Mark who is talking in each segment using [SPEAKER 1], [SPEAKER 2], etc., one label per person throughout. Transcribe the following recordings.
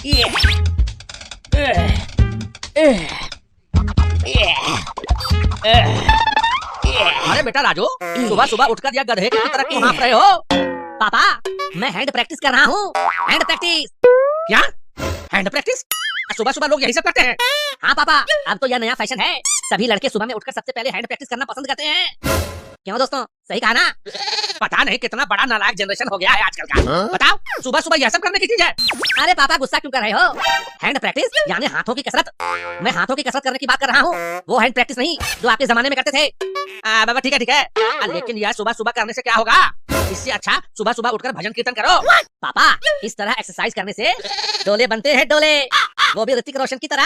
[SPEAKER 1] ये, अरे बेटा राजू, सुबह सुबह उठकर यह गधे की तरह क्यों हाँफ रहे हो?
[SPEAKER 2] पापा, मैं हैंड प्रैक्टिस कर रहा हूँ। Hand practice.
[SPEAKER 1] क्या हैंड प्रैक्टिस? सुबह सुबह लोग यही सब करते हैं?
[SPEAKER 2] हाँ पापा, अब तो यह नया फैशन है। सभी लड़के सुबह में उठकर सबसे पहले हैंड प्रैक्टिस करना पसंद करते हैं। क्यों दोस्तों, सही कहा ना?
[SPEAKER 1] पता नहीं कितना बड़ा नालायक जनरेशन हो गया है आजकल का। बताओ, सुबह सुबह यह सब करने की चीज है?
[SPEAKER 2] अरे पापा, गुस्सा क्यों कर रहे हो? हैंड प्रैक्टिस यानी हाथों की कसरत। मैं हाथों की कसरत करने की बात कर रहा हूँ, वो हैंड प्रैक्टिस नहीं जो आपके जमाने में करते थे।
[SPEAKER 1] बाबा ठीक है, लेकिन यह सुबह सुबह करने से क्या होगा? इससे अच्छा सुबह सुबह उठकर भजन कीर्तन करो।
[SPEAKER 2] पापा, इस तरह एक्सरसाइज करने से डोले बनते हैं, डोले, वो भी ऋतिक रोशन की तरह।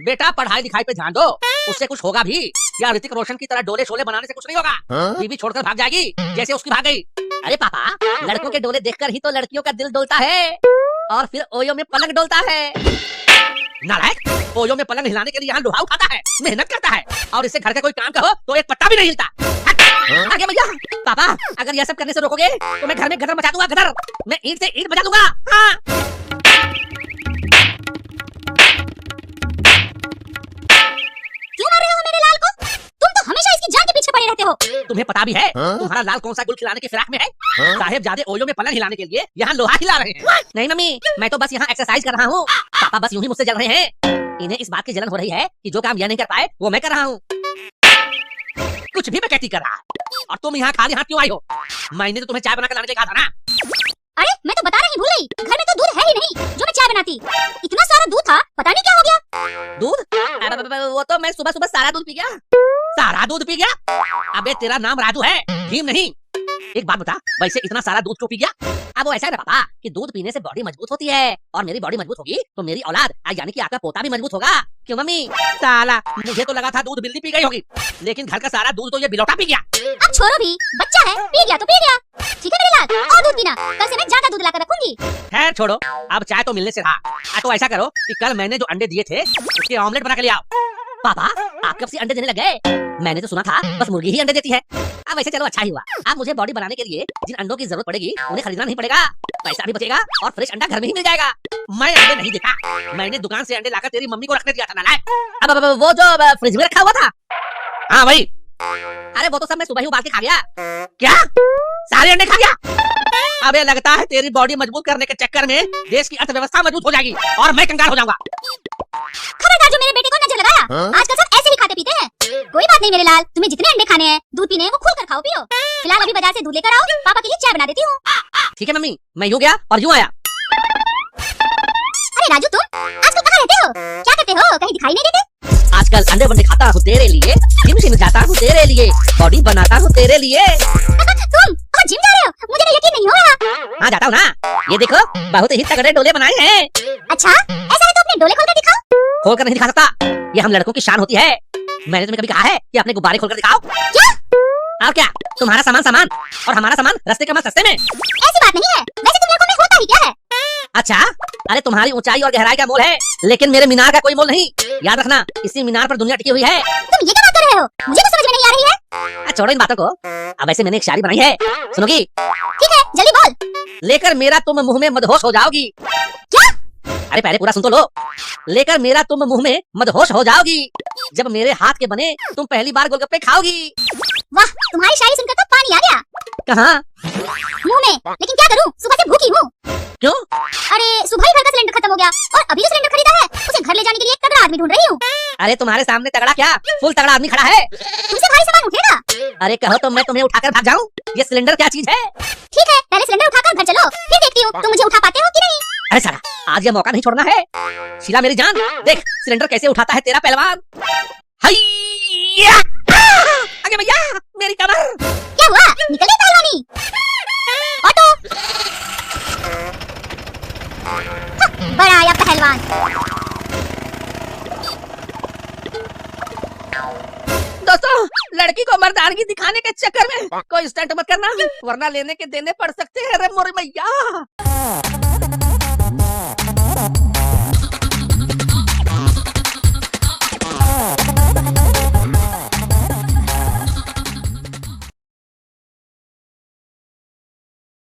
[SPEAKER 1] बेटा पढ़ाई लिखाई पे ध्यान दो, उससे कुछ होगा भी? या ऋतिक रोशन की तरह डोले शोले बनाने से कुछ नहीं होगा? बीवी छोड़कर भाग जाएगी जैसे उसकी भाग गई।
[SPEAKER 2] अरे पापा, लड़कों के डोले देखकर ही तो लड़कियों का दिल डोलता है और फिर ओयो में पलंग डोलता है।
[SPEAKER 1] नालायक, ओयो में पलंग हिलाने के लिए यहाँ लोहा उठाता है, मेहनत करता है, और इससे घर का कोई काम कहो तो एक पत्ता भी नहीं हिलता।
[SPEAKER 2] आगे भैया। पापा, अगर यह सब करने से रोकोगे तो मैं घर में गदर मचा दूंगा, गदर। मैं ईंट से ईंट बजा दूंगा। हाँ।
[SPEAKER 3] क्यों मार रहे हो मेरे लाल को? तुम तो हमेशा इसकी जान के पीछे पड़े रहते हो।
[SPEAKER 1] तुम्हें पता भी है तुम्हारा लाल कौन सा गुल खिलाने की फिराक में है? साहेब जादे ओयो में पलंग हिलाने के लिए यहाँ लोहा हिला रहे हैं।
[SPEAKER 2] नहीं मम्मी, मैं तो बस यहाँ एक्सरसाइज कर रहा हूँ। पापा बस यूं ही मुझसे जल रहे हैं। इन्हें इस बात की जलन हो रही है कि जो काम यह नहीं कर पाए वो मैं कर रहा हूँ।
[SPEAKER 1] कुछ भी मैं कहती कर रहा है, और तुम यहाँ खाली हाथ क्यों आई हो? मैंने तो तुम्हें चाय बना कर लाने के कहा था ना।
[SPEAKER 3] अरे मैं तो बताना ही भूल गई, घर में तो दूध है ही नहीं जो मैं चाय बनाती। इतना सारा दूध था, पता नहीं क्या हो गया।
[SPEAKER 2] दूध? वो तो मैं सुबह सुबह सारा दूध पी गया।
[SPEAKER 1] सारा दूध पी गया? अबे तेरा नाम राजू है, भीम नहीं। एक बात बता, वैसे इतना सारा दूध क्यों पी गया?
[SPEAKER 2] अब वो ऐसा है ना पापा कि दूध पीने से बॉडी मजबूत होती है, और मेरी बॉडी मजबूत होगी तो मेरी औलाद यानी कि आपका पोता भी मजबूत होगा। क्यों मम्मी?
[SPEAKER 1] साला, मुझे तो लगा था दूध बिल्ली पी गई होगी, लेकिन घर का सारा दूध तो ये बिलौटा पी गया।
[SPEAKER 3] अब छोड़ो भी, बच्चा है, पी गया तो पी गया। ठीक है मेरे लाल, और दूध पीना। कल से मैं ज्यादा दूध लाकर रखूंगी।
[SPEAKER 1] खैर छोड़ो, अब चाय तो मिलने से रहा। तो ऐसा करो कि कल मैंने जो अंडे दिए थे उसके ऑमलेट बना के ले आओ।
[SPEAKER 2] पापा, आप कब से अंडे देने लग गए? मैंने तो सुना था बस मुर्गी ही अंडे देती है। अब वैसे चलो अच्छा ही हुआ, अब मुझे बॉडी बनाने के लिए जिन अंडों की जरूरत पड़ेगी उन्हें खरीदना नहीं पड़ेगा, पैसा भी बचेगा और फ्रेश अंडा घर में ही मिल जाएगा।
[SPEAKER 1] मैं अंडे नहीं देता, मैंने दुकान से अंडे लाकर तेरी मम्मी को रखने दिया था नालायक।
[SPEAKER 2] अब वो जो फ्रिज में रखा हुआ था?
[SPEAKER 1] हाँ भाई।
[SPEAKER 2] अरे वो तो सब मैं सुबह ही उबाल के खा गया।
[SPEAKER 1] क्या? सारे अंडे खा गया? अबे लगता है तेरी बॉडी मजबूत करने के चक्कर में देश की अर्थव्यवस्था मजबूत हो जाएगी और मैं कंगाल हो जाऊंगा।
[SPEAKER 3] खबरदार जो मेरे बेटे को नजर लगाया। आजकल सब ऐसे ही खाते पीते हैं। कोई बात नहीं मेरे लाल, तुम्हें जितने अंडे खाने हैं, दूध पीने हैं, वो खुल कर खाओ पियो। फिलहाल अभी बाजार से दूध लेकर आओ, पापा के लिए चाय बना देती हूँ।
[SPEAKER 2] ठीक है मम्मी, मैं यूँ गया और यूँ आया।
[SPEAKER 3] अरे राजू, तुम आजकल कहाँ रहते हो? क्या करते हो? कहीं दिखाई नहीं देते।
[SPEAKER 2] आजकल अंडे बंडे खाता हूँ तेरे लिए, जिम जाता हूँ तेरे लिए, बॉडी बनाता हूँ तेरे लिए।
[SPEAKER 3] तुम और जिम जा रहे हो? मुझे तो यकीन नहीं हो रहा।
[SPEAKER 2] हाँ जाता हूँ ना, ये देखो बहुत ही तगड़े डोले बनाए हैं।
[SPEAKER 3] अच्छा, ऐसा है तो अपने डोले खोलकर दिखाओ।
[SPEAKER 2] खोलकर नहीं दिखा सकता, ये हम लड़कों की शान होती है। मैंने तुम्हें कभी कहा है कि अपने गुब्बारे खोलकर दिखाओ?
[SPEAKER 3] क्या?
[SPEAKER 2] और क्या, तुम्हारा सामान और हमारा सामान रस्ते के मत सस्ते में।
[SPEAKER 3] ऐसी बात नहीं है, वैसे तुम लड़कों में होता ही क्या है?
[SPEAKER 2] अच्छा, अरे तुम्हारी ऊंचाई और गहराई का मोल है, लेकिन मेरे मीनार का कोई मोल नहीं। याद रखना, इसी मीनार पर दुनिया टिकी हुई है।
[SPEAKER 3] तुम ये क्या बात कर रहे हो? मुझे तो समझ में नहीं आ रही है।
[SPEAKER 2] छोड़ो इन बातों को, अब वैसे मैंने एक शायरी बनाई है, सुनोगी?
[SPEAKER 3] ठीक है, जल्दी बोल।
[SPEAKER 2] लेकर मेरा तुम मुंह में मदहोश हो जाओगी।
[SPEAKER 3] क्या?
[SPEAKER 2] अरे पहले पूरा सुन तो लो। लेकर मेरा तुम मुंह में मदहोश हो जाओगी, जब मेरे हाथ के बने तुम पहली बार गोलगप्पे खाओगी।
[SPEAKER 3] वाह, तुम्हारी शायरी सुनकर तो पानी आ गया।
[SPEAKER 2] कहाँ?
[SPEAKER 3] मुंह में, लेकिन क्या करूं, सुबह से भूखी हूँ।
[SPEAKER 2] क्यों?
[SPEAKER 3] अरे सुबह ही घर का सिलेंडर खत्म हो गया, और अभी जो सिलेंडर खरीदा है उसे घर ले जाने के लिए एक तगड़ा आदमी ढूंढ रही हूँ।
[SPEAKER 2] अरे तुम्हारे सामने तगड़ा क्या, फुल तगड़ा आदमी खड़ा है।
[SPEAKER 3] तुमसे भारी सामान उठेगा?
[SPEAKER 2] अरे कहो तो मैं तुम्हें उठाकर भाग जाऊं? ये सिलेंडर क्या चीज है?
[SPEAKER 3] ठीक है, पहले सिलेंडर उठाकर घर चलो, फिर देखती हूँ तुम मुझे उठा पाते हो कि नहीं।
[SPEAKER 2] अरे साला, आज ये मौका नहीं छोड़ना है। शीला मेरी जान, देख सिलेंडर कैसे उठाता है तेरा पहलवान। हैया! आगे भैया, मेरी कमर।
[SPEAKER 3] क्या हुआ? निकल गई पहलवानी। ऑटो। बड़ा आया पहलवान।
[SPEAKER 2] दोस्तों, लड़की को मर्दानगी दिखाने के चक्कर में कोई स्टंट मत करना, वरना लेने के देने पड़ सकते हैं। रे मोरी मैया।